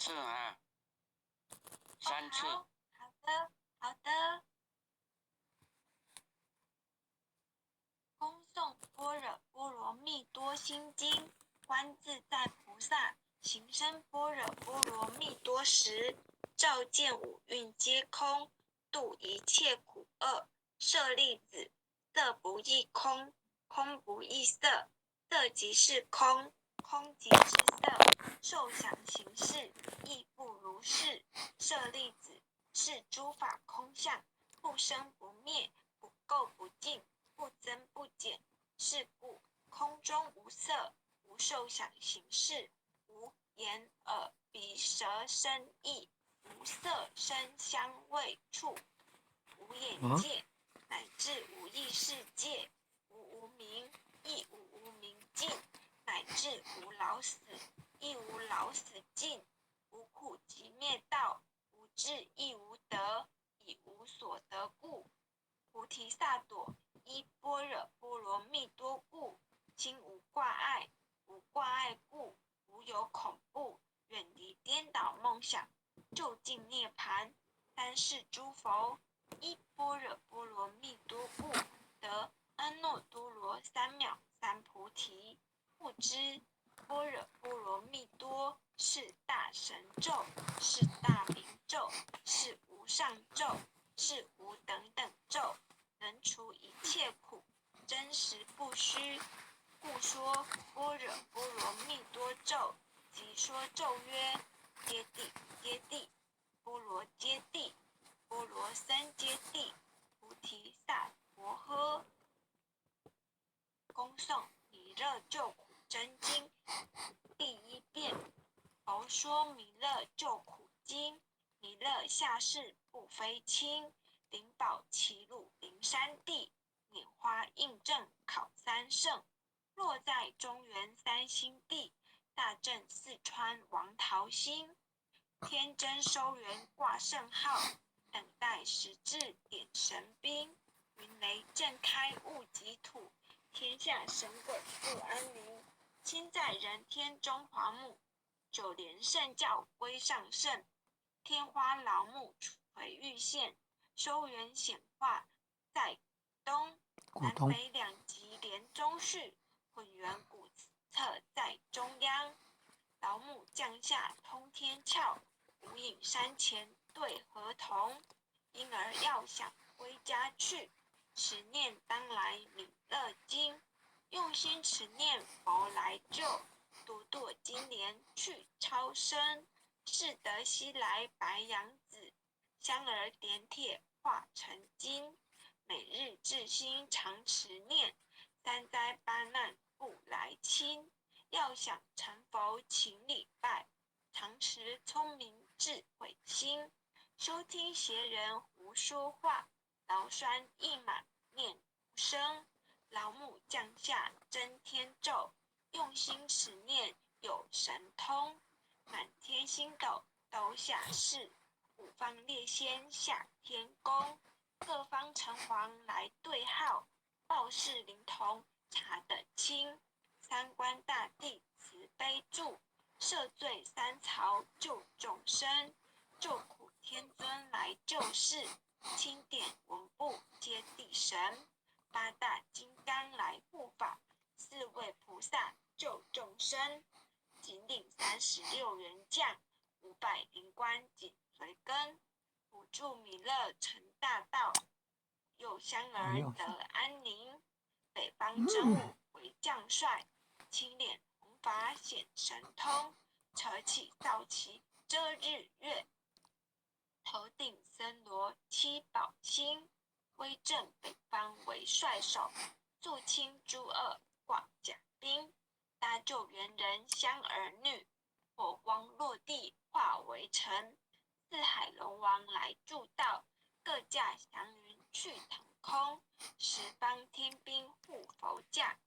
次啊，3次。好的，好的。恭诵般若波罗蜜多心经，观自在菩萨行深般若波罗蜜多时，照见五蕴皆空，度一切苦厄。舍利子，色不异空，空不异色，色即是空，空即是色，受想行识亦复如是。舍利子，是诸法空相，不生不灭，不垢不净，不增不减。是故空中无色，无受想行识，无眼耳鼻舌身意，无色声香味触，无眼界，乃至无意识界，无无明，亦无无明尽，乃至无老死，亦无老死尽，无苦集灭道，无智亦无得，以无所得故。菩提萨埵依般若波罗蜜多故，心无挂碍，无挂碍故，无有恐怖，远离颠倒梦想，究竟涅槃。三世诸佛依般若波罗蜜多故，得阿耨多罗三藐三菩提。不知般若波罗蜜多是大神咒，是大明咒，是无上咒，是无等等咒，能除一切苦，真实不虚。故说般若波罗蜜多咒，即说咒曰：揭谛，揭谛，波罗揭谛，波罗僧揭谛，菩提萨婆诃。恭诵弥勒救苦真经第一遍。佛说弥勒救苦经，弥勒下世不非轻，灵宝齐鲁灵山地，拈花印证考三圣，落在中原三星地，大正四川王桃心，天真收元挂圣号，等待时至点神兵，云雷震开物极土，天下神鬼不安宁，亲在人天中华母，九莲圣教归上圣，天花老母垂玉线，收元显化在东，南北两极连中续，混元古册在中央，老母降下通天窍，无影山前对河童，因而要想归家去，持念当来弥勒经，用心持念佛来救，朵朵金莲去超生，是得西来白羊子，香儿点铁化成金，每日至心常持念，三灾八难不来侵。要想成佛请礼拜，常持聪明智慧心，收听邪人胡说话，劳酸一满念无声。老母降下真天咒，用心持念有神通，满天星斗都下世，五方列仙下天宫，各方城隍来对号，报事灵童查得清，三官大帝慈悲助，赦罪三曹救众生，救苦天尊来救世，钦点文部接地神，八大金刚来护法，四位菩萨救众生，仅领36员将，500灵官紧随跟，辅助弥勒成大道，右香儿得安宁，北方真武为将帅，青脸红发显神通，扯起皂旗遮日月，头顶森罗七宝星，威震北方为帅首，肃清诸恶挂甲兵，搭救猿人香儿女，火光落地化为尘，四海龙王来助道，各驾祥云去腾空，十方天兵护佛驾，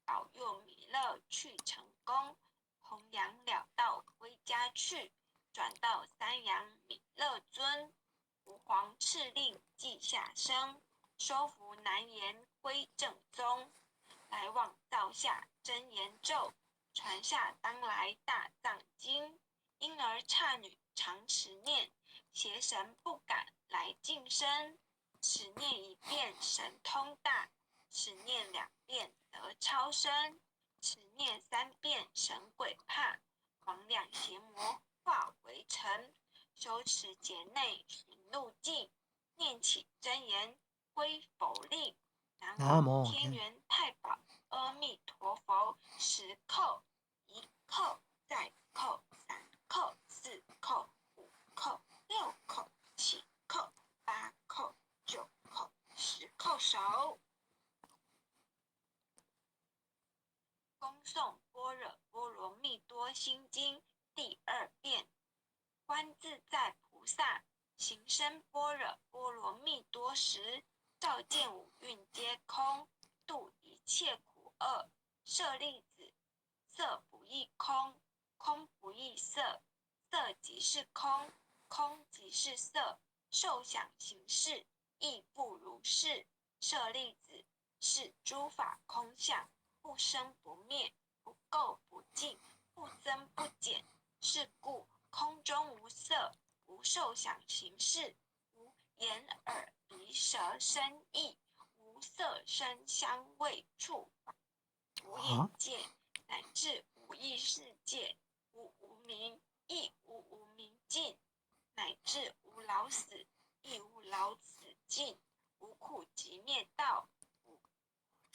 保佑弥勒去成功，弘扬了道归家去，转到三阳弥勒尊，吾皇敕令记下生，收服南延归正宗，来往造下真言咒，传下当来大藏经，因而刹女常持念，邪神不敢来近身。此念一遍神通大，此念2遍得超生，此念3遍神鬼怕，魍魉邪魔化为尘。修持劫内寻路径，念起真言归佛令。南无天元太保阿弥陀佛，10叩，1叩，再叩，3叩，4叩，5叩，6叩，7叩，8叩，9叩，10叩手。恭诵般若波罗蜜多心经第2遍。观自在菩萨行深般若波罗蜜多时，照见五蕴皆空，度一切苦厄。舍利子，色不异空，空不异色，色即是空，空即是色，受想行识亦复如是。舍利子，是诸法空相，不生不灭，不垢不净，不增不减。是故空中无色，无受想行识，无眼耳鼻舌身意，无色声香味触法，无眼界，乃至无意识界，无无明，亦无无明尽，乃至无老死，亦无老死尽，无苦集灭道，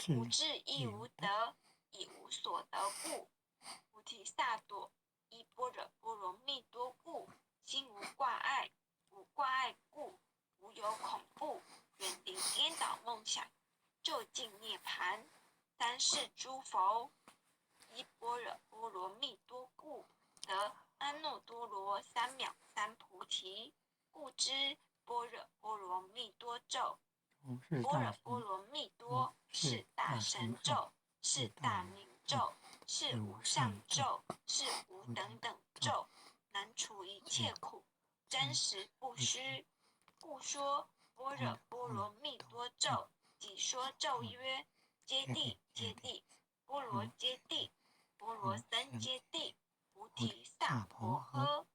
无智亦无得，亦无所得故。菩提萨埵，依般若波罗蜜多故，心无挂碍，无挂碍故，无有恐怖，远离颠倒梦想，究竟涅盘。三世诸佛，依般若波罗蜜多故，得阿耨多罗三藐三菩提。故知般若波罗蜜多咒，般若波罗蜜多是大神咒，是大明咒，是无上咒，是无等等咒，能除一切苦，真实不虚。故说般若波罗蜜多咒，即说咒曰：揭谛揭谛，波罗揭谛，波罗僧揭谛，菩提萨婆诃。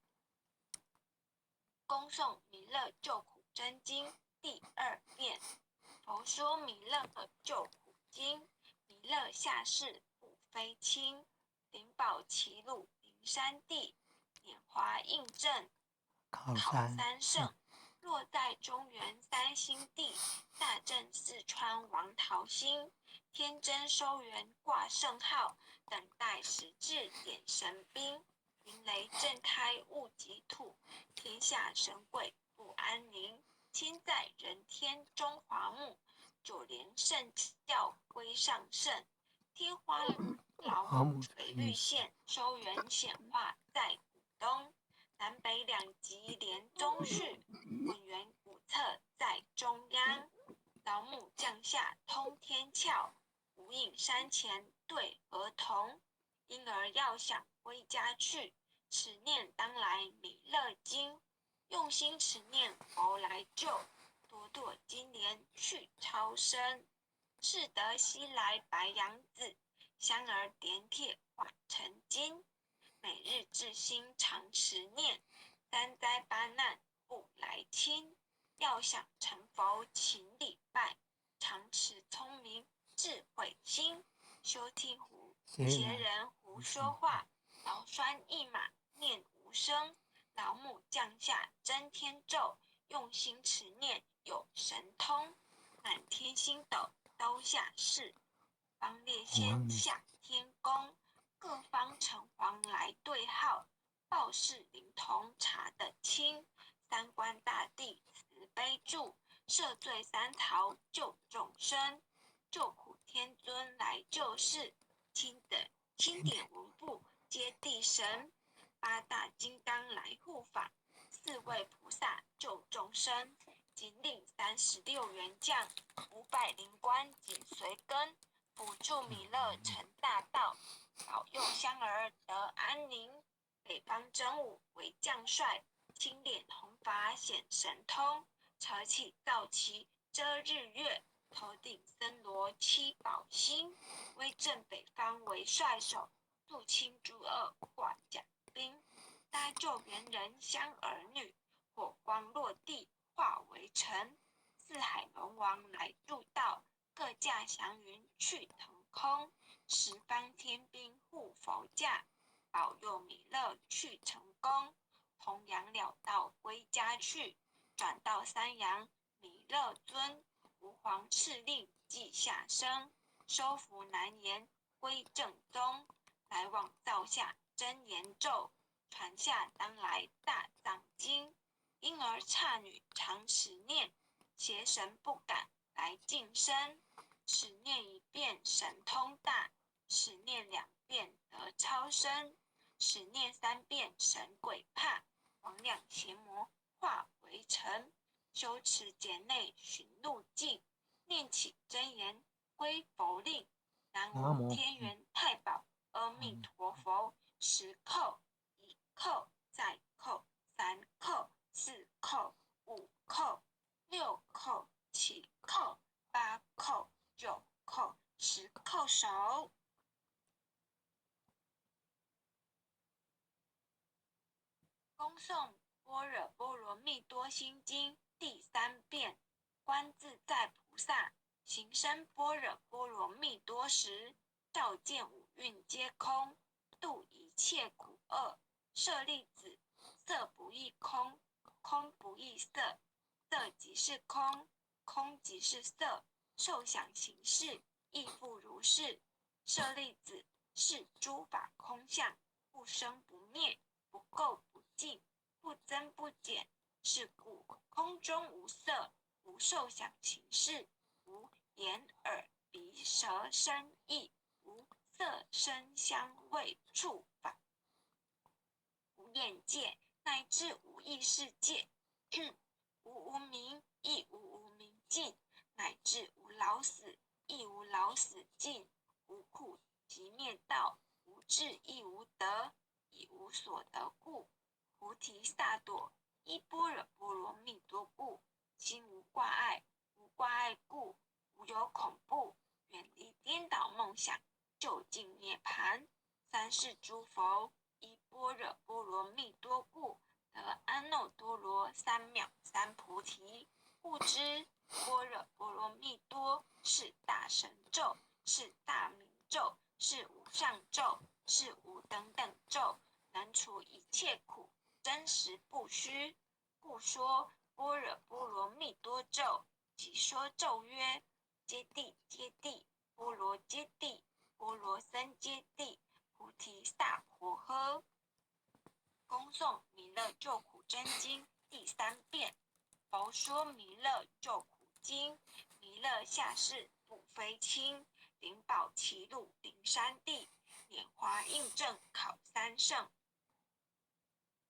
恭诵弥勒救苦真经第2遍。佛说弥勒救苦经，弥勒下世不非轻，灵宝齐鲁灵山地，拈华印正考三圣。落在中原3星地，大正四川王桃心，天真收元挂圣号，等待时至点神兵。云雷震开物极土，天下神鬼不安宁。亲在人天中华木，9连圣教归上圣。天花老母垂绿线，收元显化在古东。南北2极连宗序，混元古册在中央。老母降下通天窍，无影山前对儿童。婴儿要想归家去，持念当来弥勒经。用心持念佛来救，朵朵金莲去超生。是得西来白羊子，香儿点铁化成金。每日至心常持念，3灾8难不来侵。要想成佛勤礼拜，常持聪明智慧心。休听邪人胡说话，劳酸一马念无声。老母降下真天咒，用心持念有神通。满天星斗刀下士，方列仙下天宫。各方城隍来对号，报事灵童查得清。三官大帝慈悲助，赦罪三逃救众生。救苦天尊来救世，钦点文部接地神。8大金刚来护法，4位菩萨救众生。仅领36员将，500灵官紧随跟，辅助弥勒成大道，保佑香儿得安宁。北方真武为将帅，青脸红发显神通，扯起皂旗遮日月，头顶森罗七宝星。威震北方为帅首，肃清诸恶挂甲兵。搭救援人乡儿女，火光落地化为尘。四海龙王来入道，各驾祥云去腾空。十方天兵护佛驾，保佑弥勒去成功。弘扬了道归家去，转到三阳弥勒尊。吾皇敕令记下生，收服难言归正宗。来往造下真言咒，传下当来大藏经。婴儿刹女常持念，邪神不敢来近身。持念一遍神通大，持念2遍得超生，持念3遍神鬼怕。魍魉邪魔化为尘，修持劫内寻路径，念起真言归佛令。南无天元太保阿弥陀佛。10叩1叩再叩3叩4叩5叩6叩7叩8叩9叩10叩手。恭诵般若波罗蜜多心经第3遍。观自在菩萨行深般若波罗蜜多时，照见五蕴皆空，度一切苦厄。舍利子，色不异空，空不异色，色即是空，空即是色，受想行识亦复如是。舍利子，是诸法空相，不生不灭，不垢不净，不增不减。是故空中无色，无受想行识，无眼耳鼻舌身意，无色声香味触法，无眼界，乃至无意识界。无无明，亦无无明尽，乃至无老死，亦无老死尽。无苦集灭道，无智亦无得，以无所得故，菩提萨埵依般若波罗蜜多故，心无挂碍。无挂碍故，无有恐怖，远离颠倒梦想，究竟涅槃。三世诸佛依般若波罗蜜多故，得阿耨多罗三藐三菩提。故知般若波罗蜜多是大神咒，是大明咒，是无上咒，是无等等咒，能除一切苦，真实不虚。故说般若波罗蜜多咒。即说咒曰：揭谛揭谛，波罗揭谛，波罗僧揭谛，菩提萨婆诃。恭诵弥勒救苦真经第3遍。佛说弥勒救苦经。弥勒下世不非亲，灵宝齐鲁灵山地，拈花印证考三圣。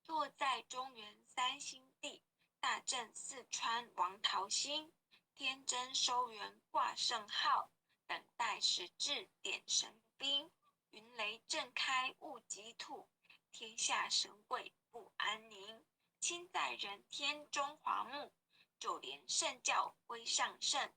坐在中原3星地，大正四川王桃心。天真收元挂圣号，等待时至点神兵。云雷震开雾即吐，天下神鬼不安宁。亲在人天中华木，就连圣教归上圣。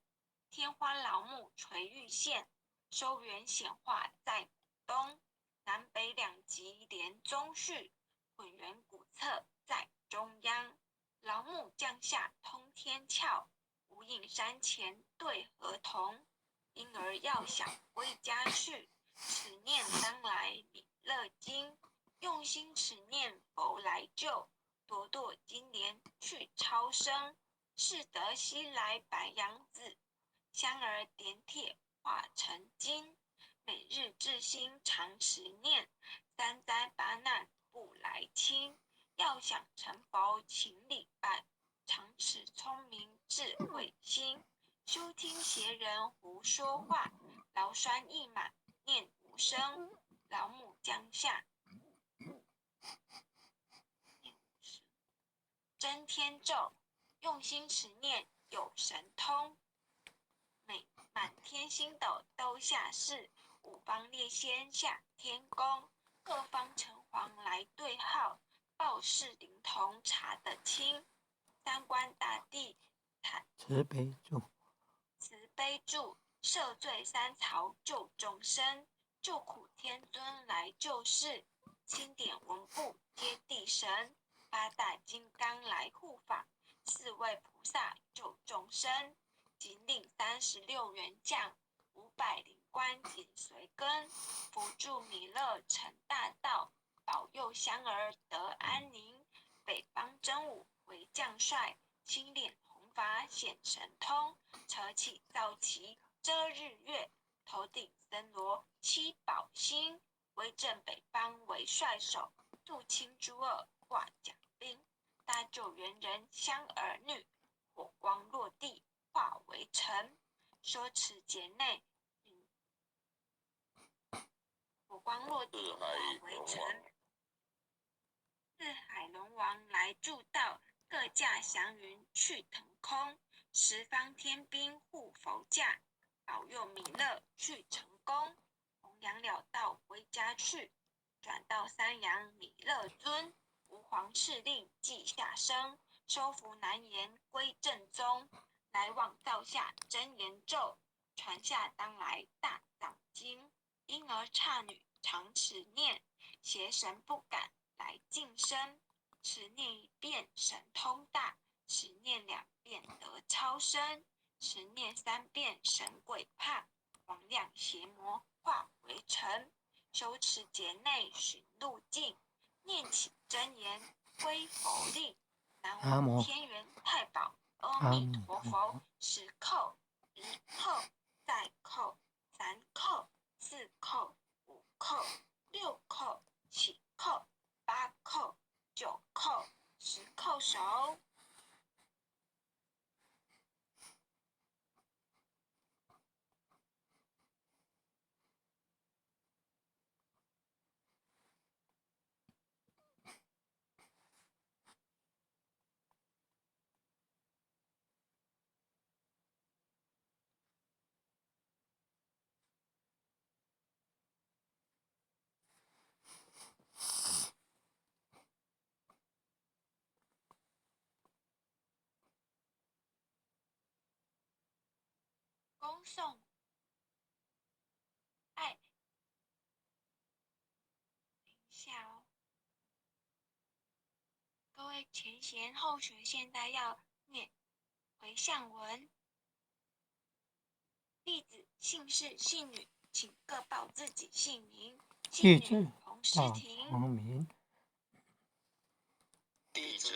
天花老木垂玉线，收元显化在古东。南北两极连宗序，混元古册在中央。老木降下通天窍，无影山前对河童。婴儿要想归家去，持念当来弥勒经。用心持念佛来救，朵朵金莲去超生。是得西来白羊子，香儿点铁化成金。每日至心常持念，三灾八难不来侵。要想成佛请礼拜，常持聪明智慧心。休听邪人胡说话，劳栓一马念无声。老母降下真天咒，用心持念有神通。每满天星斗都下世，五方列仙下天宫。各方城隍来对号，报事灵童查得清。三官大帝慈悲咒，慈悲助，赦罪三曹救众生。救苦天尊来救世，钦点文部皆地神，8大金刚来护法，4位菩萨救众生，仅领36员将，500灵官紧随跟，辅助弥勒成大道，保佑香儿得安宁。北方真武为将帅，青脸红发显神通，扯起皂旗遮日月，头顶森罗七宝星，威震北方为帅首，肃清诸恶挂甲兵，搭救猿人香儿女，火光落地化为尘，收持节内，火光落地化为尘。四海龙王来助道，各驾祥云去腾空，十方天兵护佛驾，保佑弥勒去成功。弘扬了道回家去，转到三阳弥勒尊，吾皇敕令记下生，收服难言归正宗。来往造下真言咒，传下当来大藏经。婴儿刹女常持念，邪神不敢来近身，持念1遍神通大，持念2遍得超生，持念3遍神鬼怕，魍魉邪魔化为尘，修持节内寻路径，念起真言归佛令。南无天元太保阿弥陀佛，10叩，1叩，再叩，3叩，4叩，5叩，6叩，7叩，8叩，9叩，10叩手。恭送爱，等一下哦。各位前贤后学现在要念回向文。弟子姓氏姓女，请各报自己姓名。姓女洪诗婷。王明。弟子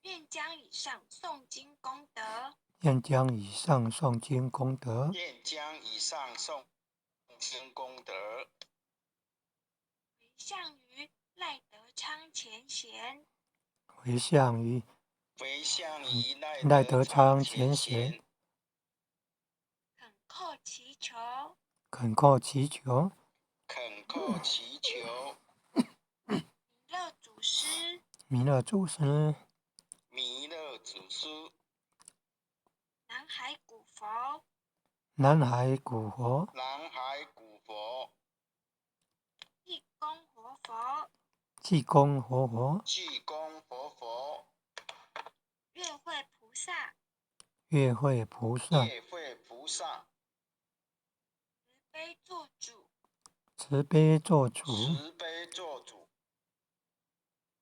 愿将以上诵经功德，愿将以上诵经功德，愿将以上诵经功德，回向于赖德昌前贤，回向于赖德昌前贤，恳叩祈求，恳叩祈求，弥勒祖师，弥勒祖师，南海古佛，南海古佛，济公活佛，济公活佛，月会菩萨，月会菩萨，慈悲做主，慈悲做主，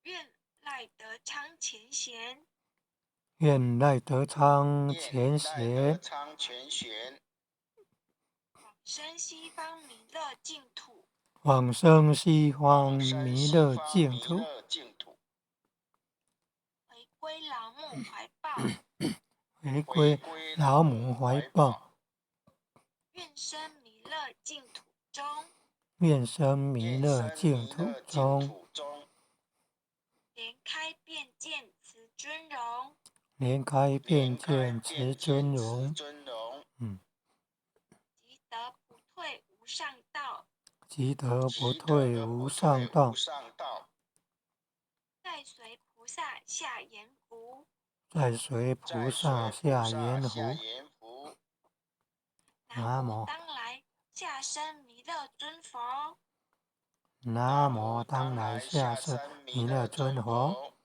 愿赖德昌前贤，愿赖德昌前贤往生西方弥勒净土，往生西方弥勒净土，回归老母怀抱，回归老母怀抱，愿生弥勒净土中，愿生弥勒净土中，莲开遍见慈尊容，莲开遍见慈尊容，即得不退无上道，即得不退无上道，再随菩萨下阎浮，再随菩萨下阎浮。南无当来下生弥勒尊佛，南无当来下生弥勒尊佛，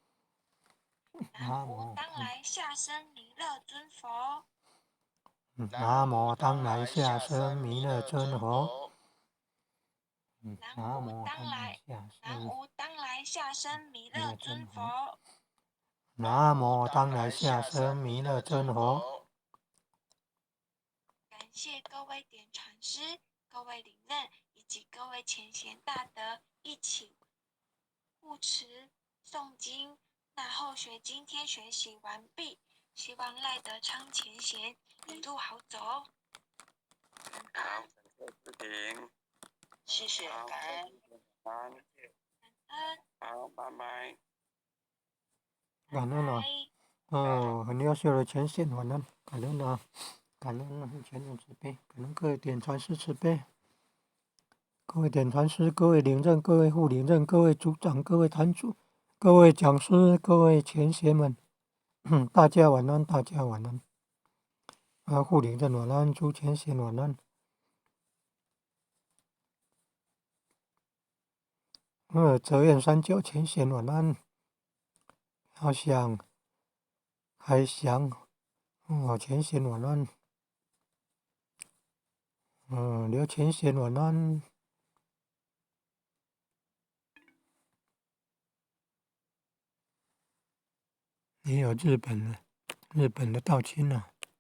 南无当来下生弥勒尊佛，南无当来下生弥勒尊佛，南无当来下生弥勒尊佛。南无当来下生弥勒尊佛。感谢各位点传师、各位领任以及各位前贤大德一起护持诵经。那后学今天学习完毕，希望赖德昌前贤一路好走。好，感谢志平，谢谢，感恩，感恩，好，拜拜。感恩啊！很优秀的前线，感恩，感恩啊！感恩前人慈悲，感恩各位点传师慈悲，各位点传师，各位领任，各位副领任，各位组长，各位坛主，各位讲师，各位前贤们，大家晚安，大家晚安。副领任晚安，诸前贤晚安。泽院三角前贤晚安。好想，海翔，前贤晚安。刘前贤晚安。也有日本的道亲啊。